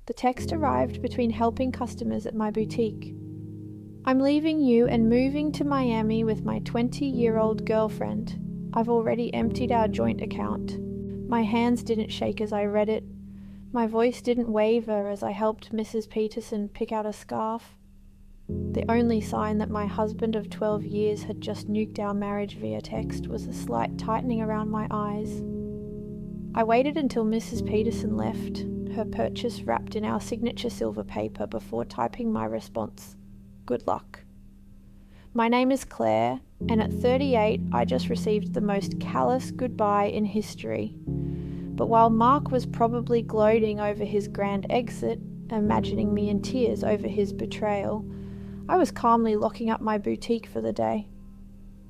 The text arrived between helping customers at my boutique. I'm leaving you and moving to Miami with my 20-year-old girlfriend. I've already emptied our joint account. My hands didn't shake as I read it. My voice didn't waver as I helped Mrs. Peterson pick out a scarf. The only sign that my husband of 12 years had just nuked our marriage via text was a slight tightening around my eyes. I waited until Mrs. Peterson left, her purchase wrapped in our signature silver paper, before typing my response. Good luck. My name is Claire, and at 38 I just received the most callous goodbye in history. But while Mark was probably gloating over his grand exit, imagining me in tears over his betrayal, I was calmly locking up my boutique for the day.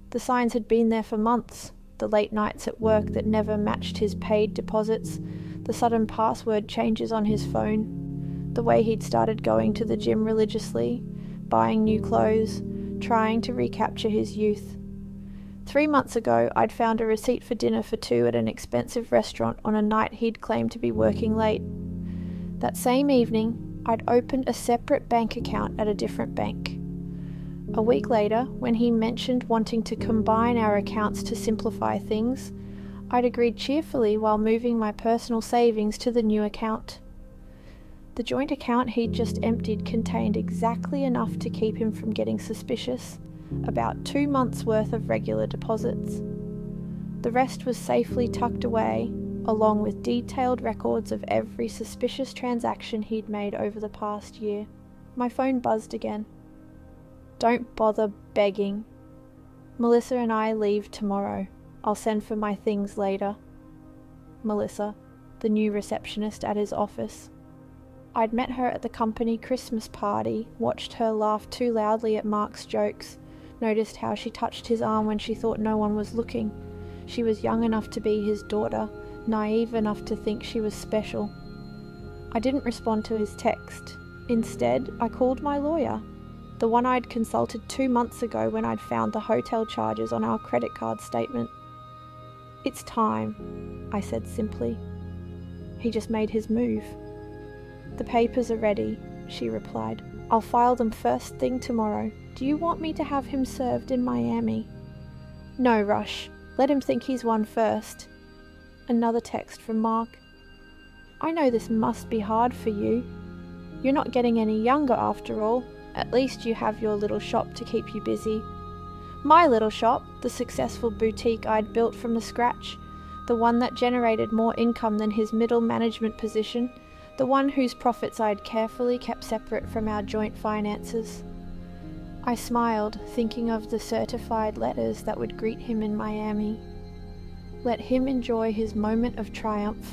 The signs had been there for months, the late nights at work that never matched his paid deposits, the sudden password changes on his phone, the way he'd started going to the gym religiously, buying new clothes, trying to recapture his youth. 3 months ago, I'd found a receipt for dinner for two at an expensive restaurant on a night he'd claimed to be working late. That same evening, I'd opened a separate bank account at a different bank. A week later, when he mentioned wanting to combine our accounts to simplify things, I'd agreed cheerfully while moving my personal savings to the new account. The joint account he'd just emptied contained exactly enough to keep him from getting suspicious, about 2 months' worth of regular deposits. The rest was safely tucked away, along with detailed records of every suspicious transaction he'd made over the past year. My phone buzzed again. Don't bother begging. Melissa and I leave tomorrow. I'll send for my things later. Melissa, the new receptionist at his office. I'd met her at the company Christmas party, watched her laugh too loudly at Mark's jokes, noticed how she touched his arm when she thought no one was looking. She was young enough to be his daughter, naive enough to think she was special. I didn't respond to his text. Instead, I called my lawyer, the one I'd consulted 2 months ago when I'd found the hotel charges on our credit card statement. It's time, I said simply. He just made his move. The papers are ready, she replied. I'll file them first thing tomorrow. Do you want me to have him served in Miami? No rush. Let him think he's won first. Another text from Mark. I know this must be hard for you. You're not getting any younger after all. At least you have your little shop to keep you busy. My little shop, the successful boutique I'd built from the scratch, the one that generated more income than his middle management position, the one whose profits I'd carefully kept separate from our joint finances. I smiled, thinking of the certified letters that would greet him in Miami. Let him enjoy his moment of triumph.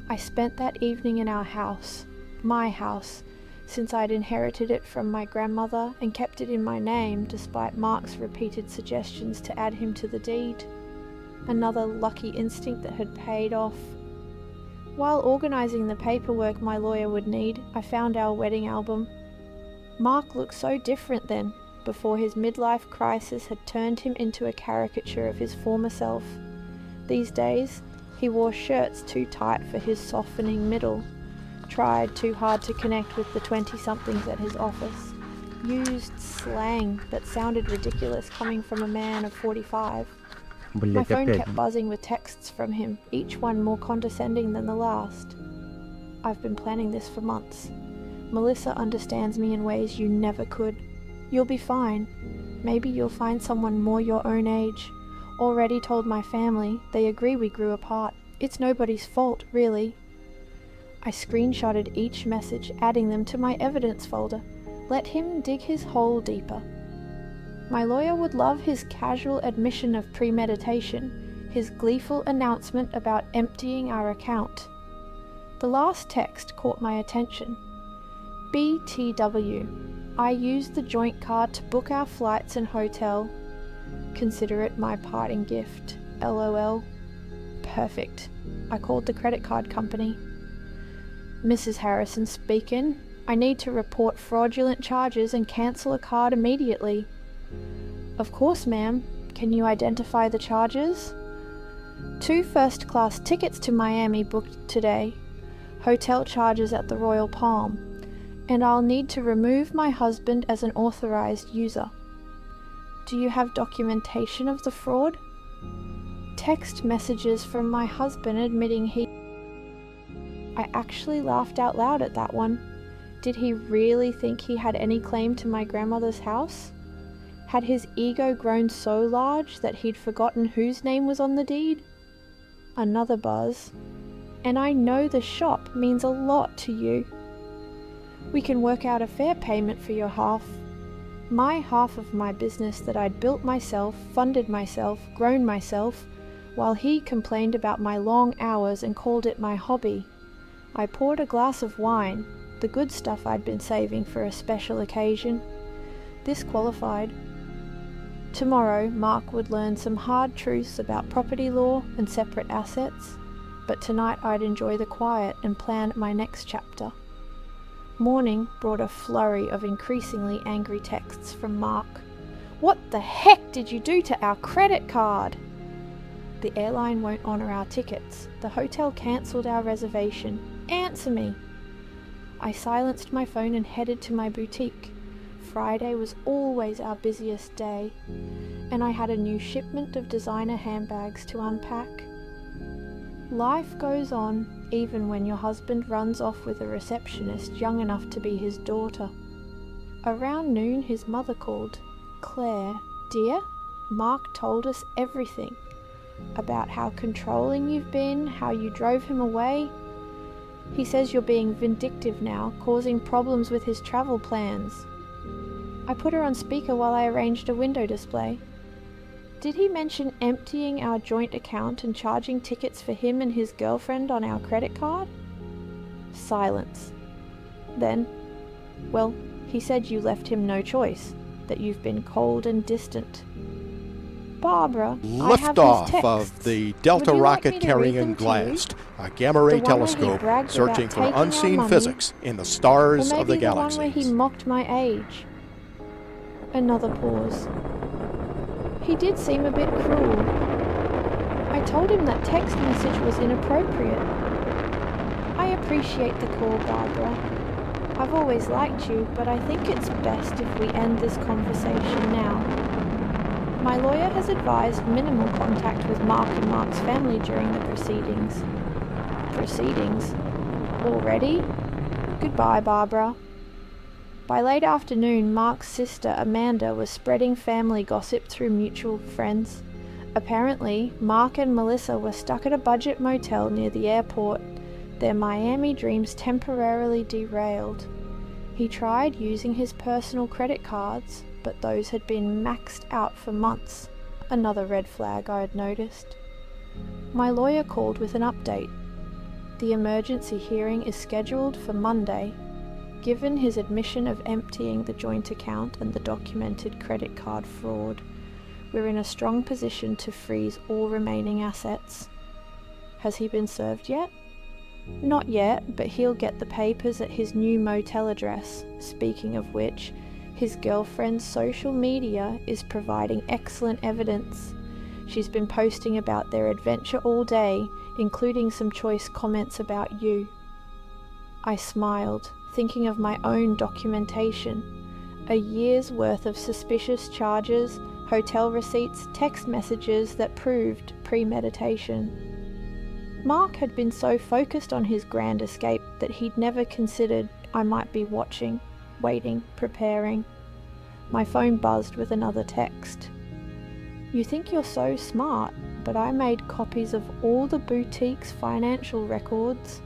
I spent that evening in our house, my house, since I'd inherited it from my grandmother and kept it in my name despite Mark's repeated suggestions to add him to the deed. Another lucky instinct that had paid off. While organising the paperwork my lawyer would need, I found our wedding album. Mark looked so different then, before his midlife crisis had turned him into a caricature of his former self. These days, he wore shirts too tight for his softening middle, tried too hard to connect with the 20-somethings at his office, used slang that sounded ridiculous coming from a man of 45. My phone kept buzzing with texts from him, each one more condescending than the last. I've been planning this for months. Melissa understands me in ways you never could. You'll be fine. Maybe you'll find someone more your own age. Already told my family. They agree we grew apart. It's nobody's fault, really. I screenshotted each message, adding them to my evidence folder. Let him dig his hole deeper. My lawyer would love his casual admission of premeditation, his gleeful announcement about emptying our account. The last text caught my attention. BTW. I used the joint card to book our flights and hotel. Consider it my parting gift. LOL. Perfect. I called the credit card company. Mrs. Harrison speaking. I need to report fraudulent charges and cancel a card immediately. Of course, ma'am. Can you identify the charges? 2 first-class tickets to Miami booked today. hotel charges at the Royal Palm, and I'll need to remove my husband as an authorized user. Do you have documentation of the fraud? Text messages from my husband admitting I actually laughed out loud at that one. Did he really think he had any claim to my grandmother's house? Had his ego grown so large that he'd forgotten whose name was on the deed? Another buzz. And I know the shop means a lot to you. We can work out a fair payment for your half. My half of my business that I'd built myself, funded myself, grown myself, while he complained about my long hours and called it my hobby. I poured a glass of wine, the good stuff I'd been saving for a special occasion. This qualified. Tomorrow, Mark would learn some hard truths about property law and separate assets, but tonight I'd enjoy the quiet and plan my next chapter. Morning brought a flurry of increasingly angry texts from Mark. What the heck did you do to our credit card? The airline won't honour our tickets. The hotel cancelled our reservation. Answer me. I silenced my phone and headed to my boutique. Friday was always our busiest day, and I had a new shipment of designer handbags to unpack. Life goes on even when your husband runs off with a receptionist young enough to be his daughter. Around noon his mother called. Claire, dear, Mark told us everything. About how controlling you've been, how you drove him away. He says you're being vindictive now, causing problems with his travel plans. I put her on speaker while I arranged a window display. Did he mention emptying our joint account and charging tickets for him and his girlfriend on our credit card? Silence. Then, well, he said you left him no choice, that you've been cold and distant. Barbara, Liftoff of the Delta rocket carrying GLAST, a gamma-ray telescope searching for unseen physics in the stars of the galaxies. Or maybe the one where he mocked my age. Another pause. He did seem a bit cruel. I told him that text message was inappropriate. I appreciate the call, Barbara. I've always liked you, but I think it's best if we end this conversation now. My lawyer has advised minimal contact with Mark and Mark's family during the proceedings. Proceedings? Already? Goodbye, Barbara. By late afternoon, Mark's sister Amanda was spreading family gossip through mutual friends. Apparently, Mark and Melissa were stuck at a budget motel near the airport, their Miami dreams temporarily derailed. He tried using his personal credit cards, but those had been maxed out for months, another red flag I had noticed. My lawyer called with an update. The emergency hearing is scheduled for Monday. Given his admission of emptying the joint account and the documented credit card fraud, we're in a strong position to freeze all remaining assets. Has he been served yet? Not yet, but he'll get the papers at his new motel address. Speaking of which, his girlfriend's social media is providing excellent evidence. She's been posting about their adventure all day, including some choice comments about you. I smiled, thinking of my own documentation. A year's worth of suspicious charges, hotel receipts, text messages that proved premeditation. Mark had been so focused on his grand escape that he'd never considered I might be watching, waiting, preparing. My phone buzzed with another text. You think you're so smart, but I made copies of all the boutique's financial records.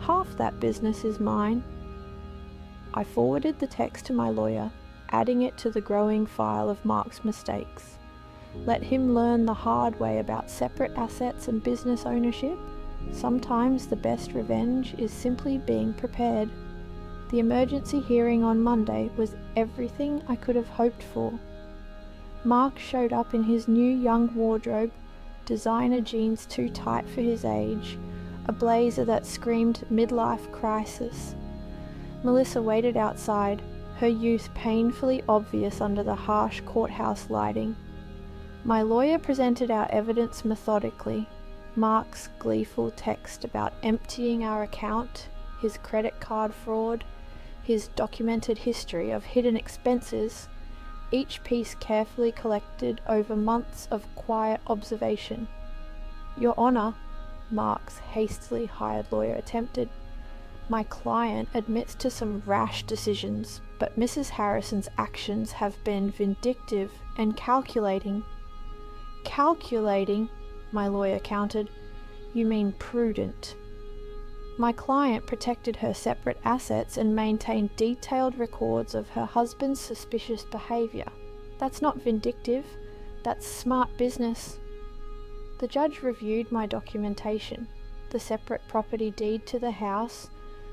Half that business is mine. I forwarded the text to my lawyer, adding it to the growing file of Mark's mistakes. Let him learn the hard way about separate assets and business ownership. Sometimes the best revenge is simply being prepared. The emergency hearing on Monday was everything I could have hoped for. Mark showed up in his new young wardrobe, designer jeans too tight for his age, a blazer that screamed midlife crisis. Melissa waited outside, her youth painfully obvious under the harsh courthouse lighting. My lawyer presented our evidence methodically. Mark's gleeful text about emptying our account, his credit card fraud, his documented history of hidden expenses, each piece carefully collected over months of quiet observation. "Your Honour," Mark's hastily hired lawyer attempted, "my client admits to some rash decisions, but Mrs. Harrison's actions have been vindictive and calculating." "Calculating?" my lawyer countered. "You mean prudent." "My client protected her separate assets and maintained detailed records of her husband's suspicious behaviour. That's not vindictive, that's smart business." The judge reviewed my documentation, the separate property deed to the house,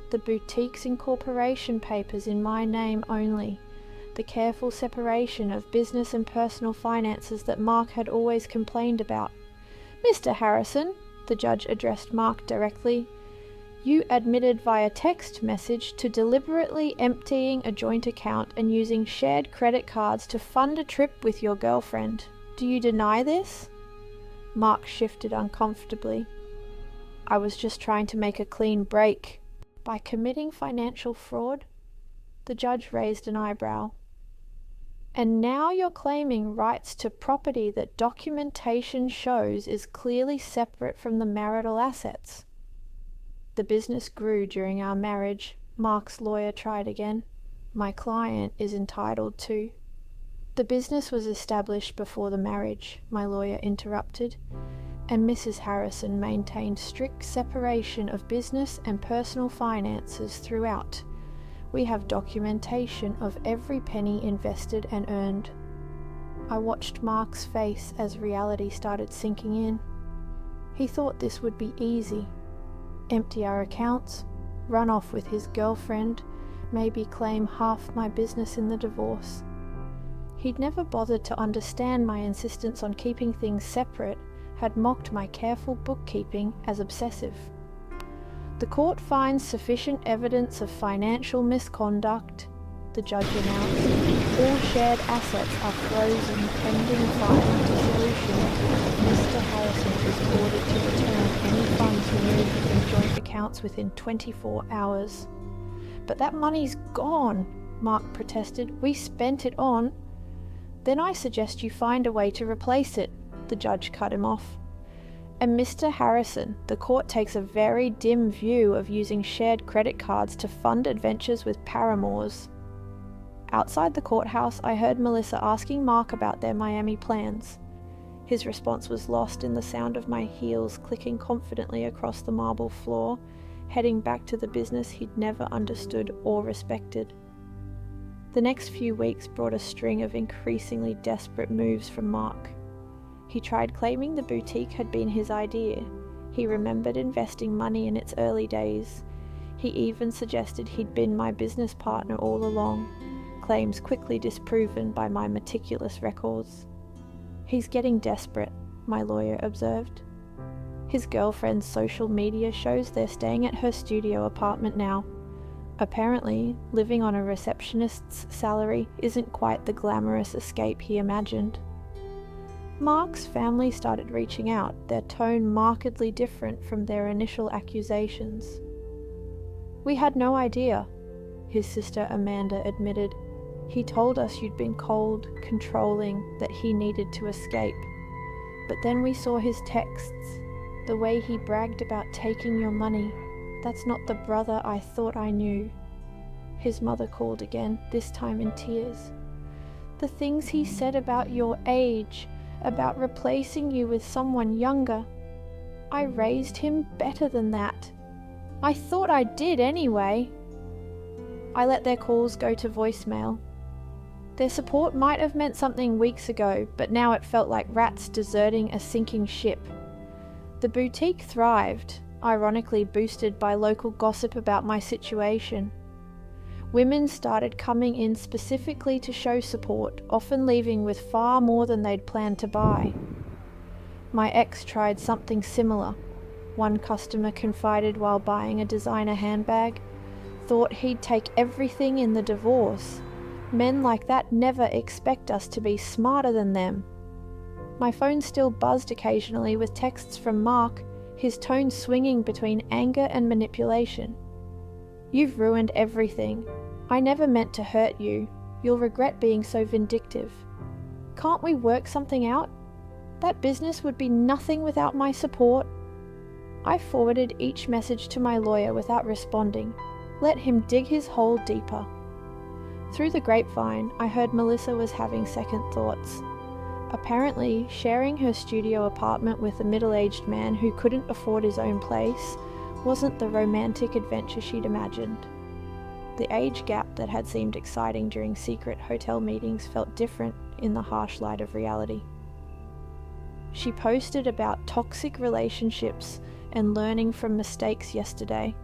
the boutique's incorporation papers in my name only, the careful separation of business and personal finances that Mark had always complained about. "Mr. Harrison," the judge addressed Mark directly, "you admitted via text message to deliberately emptying a joint account and using shared credit cards to fund a trip with your girlfriend. Do you deny this?" Mark shifted uncomfortably. "I was just trying to make a clean break." "By committing financial fraud?" The judge raised an eyebrow. "And now you're claiming rights to property that documentation shows is clearly separate from the marital assets." "The business grew during our marriage," Mark's lawyer tried again. "My client is entitled to—" "The business was established before the marriage," my lawyer interrupted, "and Mrs. Harrison maintained strict separation of business and personal finances throughout. We have documentation of every penny invested and earned." I watched Mark's face as reality started sinking in. He thought this would be easy. Empty our accounts, run off with his girlfriend, maybe claim half my business in the divorce. He'd never bothered to understand my insistence on keeping things separate, had mocked my careful bookkeeping as obsessive. "The court finds sufficient evidence of financial misconduct," the judge announced. "All shared assets are frozen pending final dissolution. Mr. Harrison is ordered to return any funds removed from joint accounts within 24 hours. "But that money's gone," Mark protested. "We spent it on—" "Then I suggest you find a way to replace it," the judge cut him off. "And Mr. Harrison, the court takes a very dim view of using shared credit cards to fund adventures with paramours." Outside the courthouse, I heard Melissa asking Mark about their Miami plans. His response was lost in the sound of my heels clicking confidently across the marble floor, heading back to the business he'd never understood or respected. The next few weeks brought a string of increasingly desperate moves from Mark. He tried claiming the boutique had been his idea. He remembered investing money in its early days. He even suggested he'd been my business partner all along, claims quickly disproven by my meticulous records. "He's getting desperate," my lawyer observed. "His girlfriend's social media shows they're staying at her studio apartment now. Apparently, living on a receptionist's salary isn't quite the glamorous escape he imagined." Mark's family started reaching out, their tone markedly different from their initial accusations. "We had no idea," his sister Amanda admitted. "He told us you'd been cold, controlling, that he needed to escape. But then we saw his texts, the way he bragged about taking your money. That's not the brother I thought I knew." His mother called again, this time in tears. "The things he said about your age, about replacing you with someone younger. I raised him better than that. I thought I did anyway." I let their calls go to voicemail. Their support might have meant something weeks ago, but now it felt like rats deserting a sinking ship. The boutique thrived, ironically boosted by local gossip about my situation. Women started coming in specifically to show support, often leaving with far more than they'd planned to buy. My ex tried something similar. One customer confided while buying a designer handbag, thought he'd take everything in the divorce. Men like that never expect us to be smarter than them. My phone still buzzed occasionally with texts from Mark. his tone swinging between anger and manipulation. "You've ruined everything. I never meant to hurt you. You'll regret being so vindictive. Can't we work something out? That business would be nothing without my support." I forwarded each message to my lawyer without responding. Let him dig his hole deeper. Through the grapevine, I heard Melissa was having second thoughts. Apparently, sharing her studio apartment with a middle-aged man who couldn't afford his own place wasn't the romantic adventure she'd imagined. The age gap that had seemed exciting during secret hotel meetings felt different in the harsh light of reality. She posted about toxic relationships and learning from mistakes yesterday,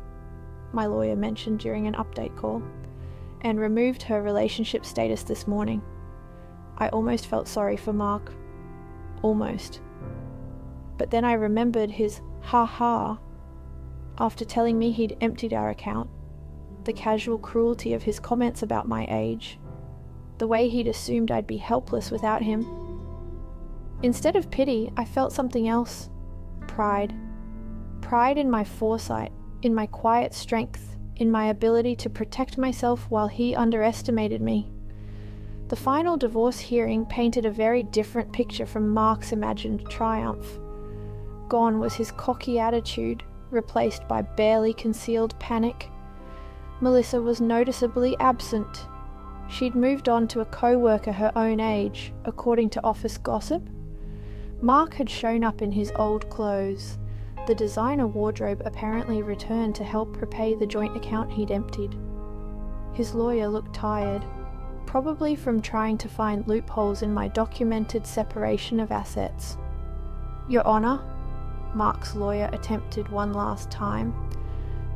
my lawyer mentioned during an update call, and removed her relationship status this morning. I almost felt sorry for Mark. Almost. But then I remembered his ha-ha after telling me he'd emptied our account, the casual cruelty of his comments about my age, the way he'd assumed I'd be helpless without him. Instead of pity, I felt something else. Pride. Pride in my foresight, in my quiet strength, in my ability to protect myself while he underestimated me. The final divorce hearing painted a very different picture from Mark's imagined triumph. Gone was his cocky attitude, replaced by barely concealed panic. Melissa was noticeably absent. She'd moved on to a co-worker her own age, according to office gossip. Mark had shown up in his old clothes. The designer wardrobe apparently returned to help repay the joint account he'd emptied. His lawyer looked tired, probably from trying to find loopholes in my documented separation of assets. "Your Honour," Mark's lawyer attempted one last time.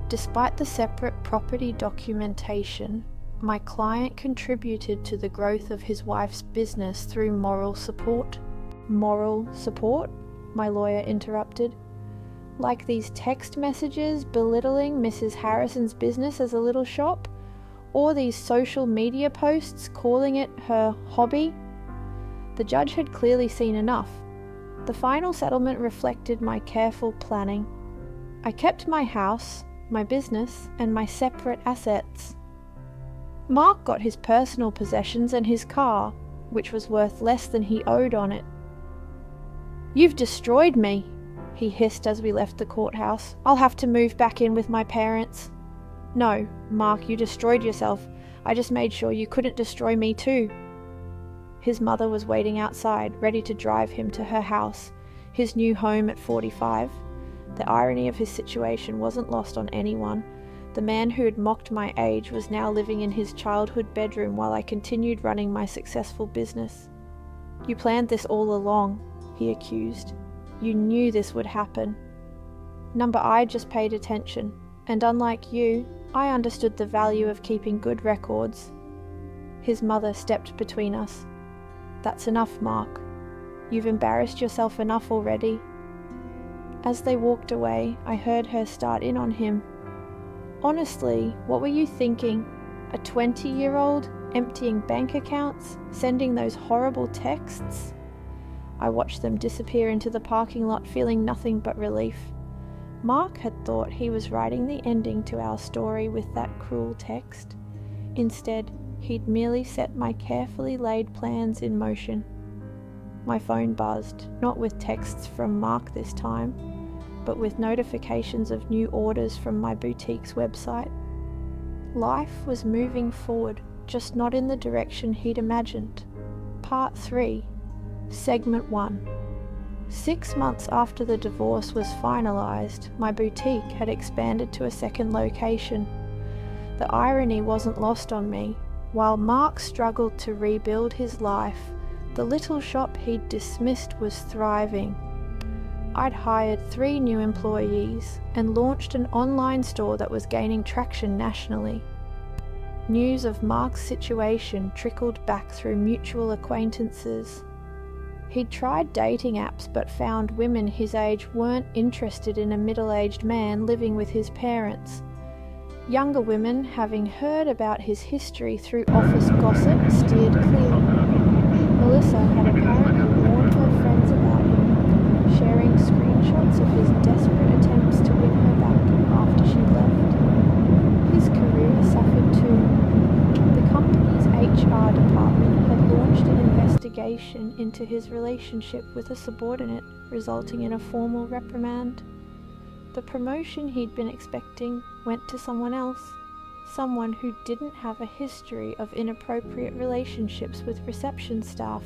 "Despite the separate property documentation, my client contributed to the growth of his wife's business through moral support." "Moral support?" my lawyer interrupted. "Like these text messages belittling Mrs. Harrison's business as a little shop? Or these social media posts calling it her hobby?" The judge had clearly seen enough. The final settlement reflected my careful planning. I kept my house, my business, and my separate assets. Mark got his personal possessions and his car, which was worth less than he owed on it. "You've destroyed me," he hissed as we left the courthouse. "I'll have to move back in with my parents." "No, Mark, you destroyed yourself. I just made sure you couldn't destroy me too." His mother was waiting outside, ready to drive him to her house, his new home at 45. The irony of his situation wasn't lost on anyone. The man who had mocked my age was now living in his childhood bedroom while I continued running my successful business. "You planned this all along," he accused. "You knew this would happen." Number I just paid attention, and unlike you, I understood the value of keeping good records. His mother stepped between us. "That's enough, Mark. You've embarrassed yourself enough already." As they walked away, I heard her start in on him. "Honestly, what were you thinking? A 20-year-old emptying bank accounts, sending those horrible texts?" I watched them disappear into the parking lot, feeling nothing but relief. Mark had thought he was writing the ending to our story with that cruel text. Instead, he'd merely set my carefully laid plans in motion. My phone buzzed, not with texts from Mark this time, but with notifications of new orders from my boutique's website. Life was moving forward, just not in the direction he'd imagined. Part 3, Segment 1. 6 months after the divorce was finalised, my boutique had expanded to a second location. The irony wasn't lost on me. While Mark struggled to rebuild his life, the little shop he'd dismissed was thriving. I'd hired 3 new employees and launched an online store that was gaining traction nationally. News of Mark's situation trickled back through mutual acquaintances. He'd tried dating apps but found women his age weren't interested in a middle-aged man living with his parents. Younger women, having heard about his history through office gossip, steered clear. Melissa had apparently warned her friends about him, sharing screenshots evidence of his desperate attempts to win her back after she left. His career suffered too. The company's HR department had launched an investigation into his relationship with a subordinate, resulting in a formal reprimand. The promotion he'd been expecting went to someone else, someone who didn't have a history of inappropriate relationships with reception staff.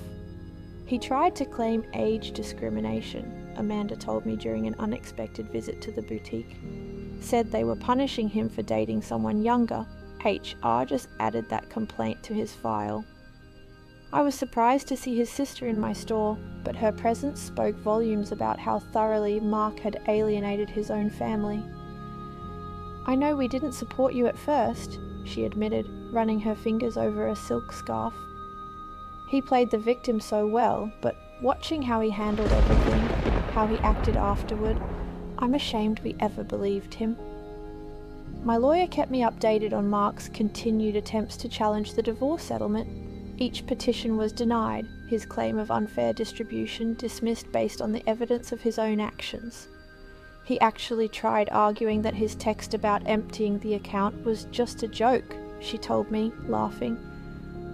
He tried to claim age discrimination, Amanda told me during an unexpected visit to the boutique. Said they were punishing him for dating someone younger. HR just added that complaint to his file. I was surprised to see his sister in my store, but her presence spoke volumes about how thoroughly Mark had alienated his own family. "I know we didn't support you at first," she admitted, running her fingers over a silk scarf. He played the victim so well, but watching how he handled everything, how he acted afterward, I'm ashamed we ever believed him. My lawyer kept me updated on Mark's continued attempts to challenge the divorce settlement. Each petition was denied, his claim of unfair distribution dismissed based on the evidence of his own actions. He actually tried arguing that his text about emptying the account was just a joke, she told me, laughing.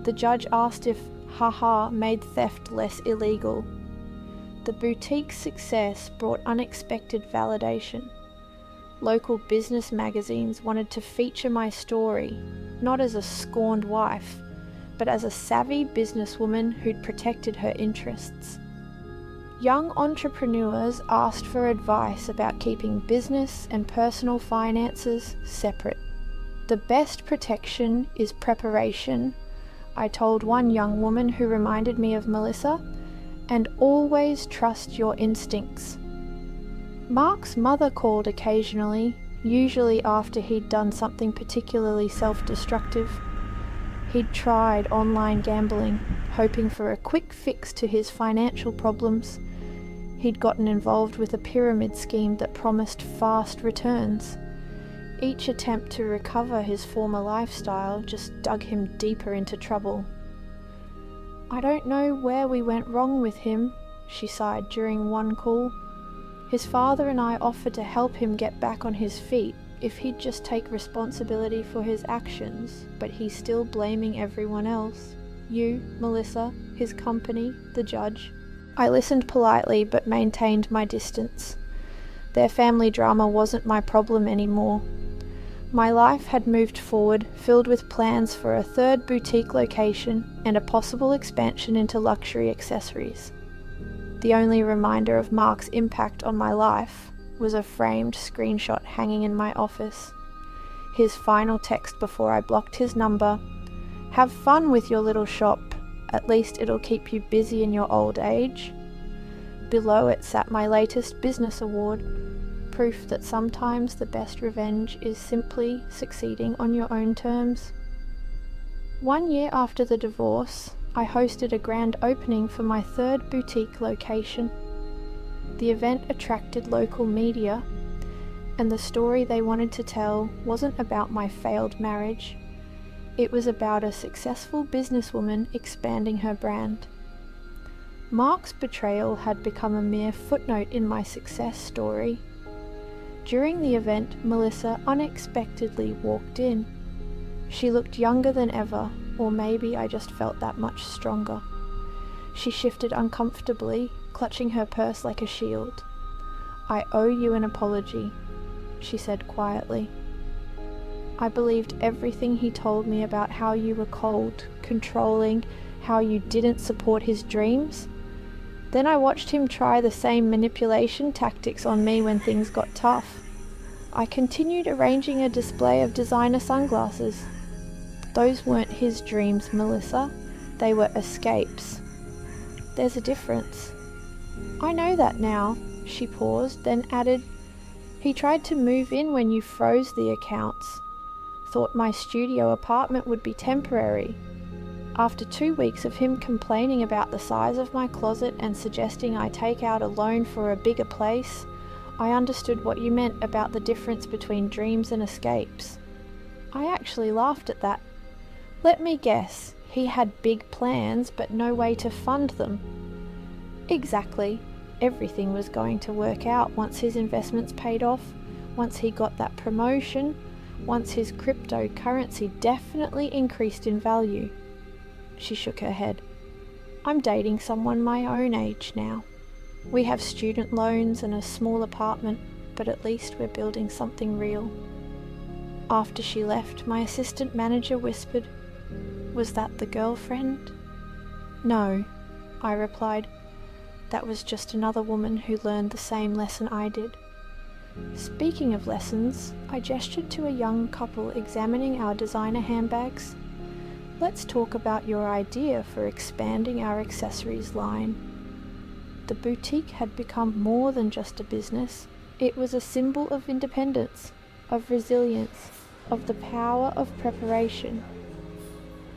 The judge asked if haha made theft less illegal. The boutique's success brought unexpected validation. Local business magazines wanted to feature my story, not as a scorned wife, but as a savvy businesswoman who'd protected her interests. Young entrepreneurs asked for advice about keeping business and personal finances separate. The best protection is preparation, I told one young woman who reminded me of Melissa, and always trust your instincts. Mark's mother called occasionally, usually after he'd done something particularly self-destructive. He'd tried online gambling, hoping for a quick fix to his financial problems. He'd gotten involved with a pyramid scheme that promised fast returns. Each attempt to recover his former lifestyle just dug him deeper into trouble. "I don't know where we went wrong with him," she sighed during one call. "His father and I offered to help him get back on his feet if he'd just take responsibility for his actions, but he's still blaming everyone else. You, Melissa, his company, the judge." I listened politely but maintained my distance. Their family drama wasn't my problem anymore. My life had moved forward, filled with plans for a third boutique location and a possible expansion into luxury accessories. The only reminder of Mark's impact on my life was a framed screenshot hanging in my office. His final text before I blocked his number: "Have fun with your little shop. At least it'll keep you busy in your old age." Below it sat my latest business award, proof that sometimes the best revenge is simply succeeding on your own terms. 1 year after the divorce, I hosted a grand opening for my third boutique location. The event attracted local media, and the story they wanted to tell wasn't about my failed marriage. It was about a successful businesswoman expanding her brand. Mark's betrayal had become a mere footnote in my success story. During the event, Melissa unexpectedly walked in. She looked younger than ever, or maybe I just felt that much stronger. She shifted uncomfortably, clutching her purse like a shield. "I owe you an apology," she said quietly. "I believed everything he told me about how you were cold, controlling, how you didn't support his dreams. Then I watched him try the same manipulation tactics on me when things got tough. I continued arranging a display of designer sunglasses. Those weren't his dreams, Melissa. They were escapes. There's a difference." "I know that now," she paused, then added, "He tried to move in when you froze the accounts. Thought my studio apartment would be temporary. After 2 weeks of him complaining about the size of my closet and suggesting I take out a loan for a bigger place, I understood what you meant about the difference between dreams and escapes. I actually laughed at that. Let me guess, he had big plans but no way to fund them." "Exactly. everything was going to work out once his investments paid off, once he got that promotion, once his cryptocurrency definitely increased in value. She shook her head. I'm dating someone my own age now. We have student loans and a small apartment, but at least we're building something real. After she left, my assistant manager whispered, "Was that the girlfriend?" "No," I replied. "That was just another woman who learned the same lesson I did." Speaking of lessons, I gestured to a young couple examining our designer handbags. "Let's talk about your idea for expanding our accessories line." The boutique had become more than just a business. It was a symbol of independence, of resilience, of the power of preparation.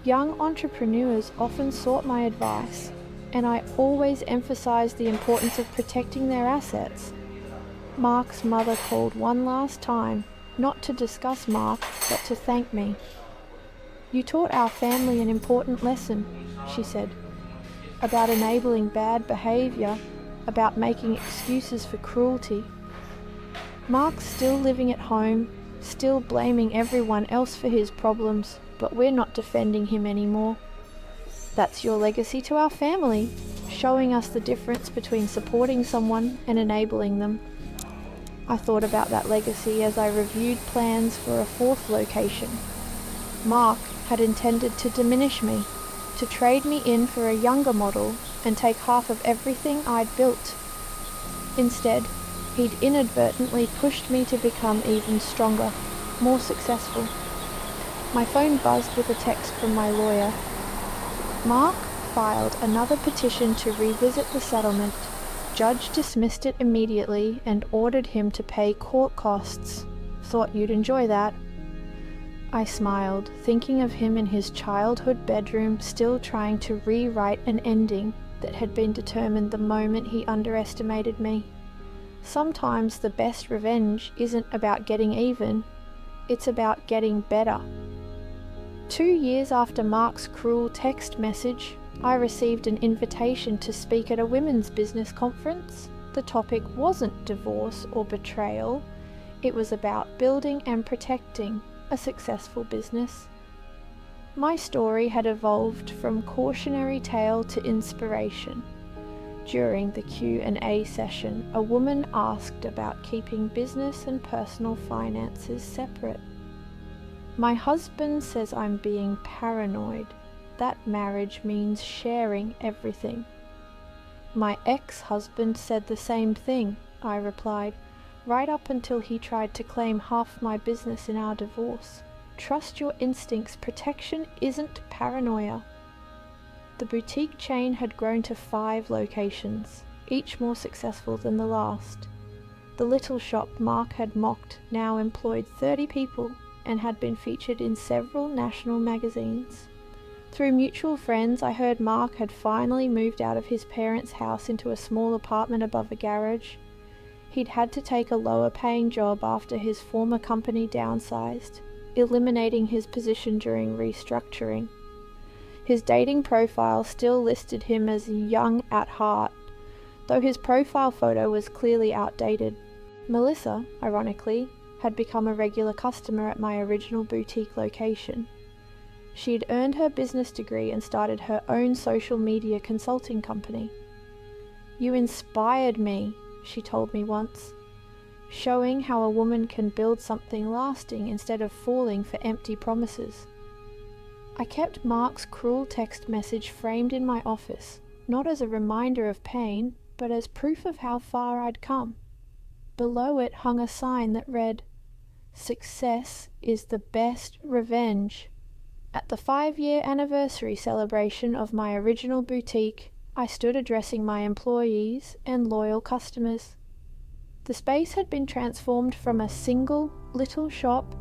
Young entrepreneurs often sought my advice, and I always emphasized the importance of protecting their assets. Mark's mother called one last time, not to discuss Mark, but to thank me. "You taught our family an important lesson," she said, "about enabling bad behavior, about making excuses for cruelty." Mark's still living at home, still blaming everyone else for his problems, but we're not defending him anymore. That's your legacy to our family, showing us the difference between supporting someone and enabling them. I thought about that legacy as I reviewed plans for a fourth location. Mark had intended to diminish me, to trade me in for a younger model and take half of everything I'd built. Instead, he'd inadvertently pushed me to become even stronger, more successful. My phone buzzed with a text from my lawyer. Mark filed another petition to revisit the settlement. Judge dismissed it immediately and ordered him to pay court costs. Thought you'd enjoy that. I smiled, thinking of him in his childhood bedroom, still trying to rewrite an ending that had been determined the moment he underestimated me. Sometimes the best revenge isn't about getting even, it's about getting better. 2 years after Mark's cruel text message, I received an invitation to speak at a women's business conference. The topic wasn't divorce or betrayal, it was about building and protecting a successful business. My story had evolved from cautionary tale to inspiration. During the Q&A session, a woman asked about keeping business and personal finances separate. "My husband says I'm being paranoid. That marriage means sharing everything." "My ex-husband said the same thing," I replied, "right up until he tried to claim half my business in our divorce. Trust your instincts. Protection isn't paranoia." The boutique chain had grown to 5 locations, each more successful than the last. The little shop Mark had mocked now employed 30 people and had been featured in several national magazines. Through mutual friends, I heard Mark had finally moved out of his parents' house into a small apartment above a garage. He'd had to take a lower-paying job after his former company downsized, eliminating his position during restructuring. His dating profile still listed him as young at heart, though his profile photo was clearly outdated. Melissa, ironically, had become a regular customer at my original boutique location. She'd earned her business degree and started her own social media consulting company. "You inspired me," she told me once, showing how a woman can build something lasting instead of falling for empty promises. I kept Mark's cruel text message framed in my office, not as a reminder of pain, but as proof of how far I'd come. Below it hung a sign that read, "Success is the best revenge." At the 5-year anniversary celebration of my original boutique, I stood addressing my employees and loyal customers. The space had been transformed from a single little shop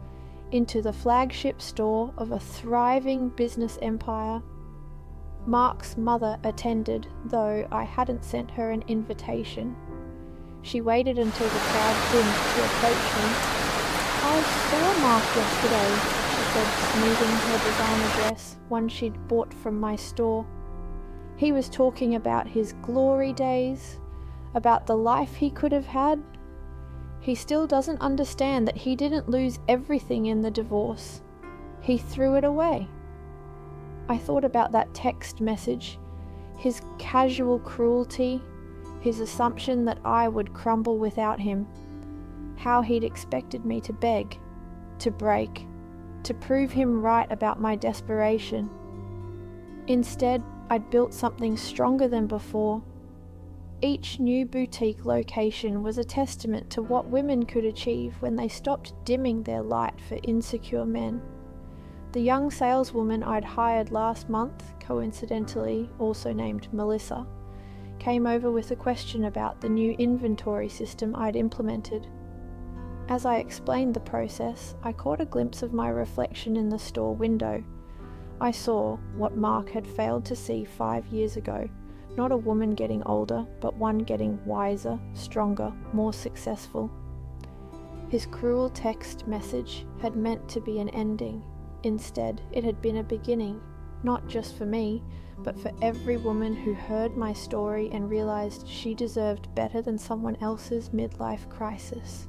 into the flagship store of a thriving business empire. Mark's mother attended, though I hadn't sent her an invitation. She waited until the crowd thinned to approach me. "I saw Mark yesterday," she said, smoothing her designer dress, one she'd bought from my store. "He was talking about his glory days, about the life he could have had. He still doesn't understand that he didn't lose everything in the divorce. He threw it away. I thought about that text message, his casual cruelty, his assumption that I would crumble without him, how he'd expected me to beg, to break, to prove him right about my desperation. Instead, I'd built something stronger than before. Each new boutique location was a testament to what women could achieve when they stopped dimming their light for insecure men. The young saleswoman I'd hired last month, coincidentally also named Melissa, came over with a question about the new inventory system I'd implemented. As I explained the process, I caught a glimpse of my reflection in the store window. I saw what Mark had failed to see 5 years ago. Not a woman getting older, but one getting wiser, stronger, more successful. His cruel text message had meant to be an ending. Instead, it had been a beginning, not just for me, but for every woman who heard my story and realized she deserved better than someone else's midlife crisis.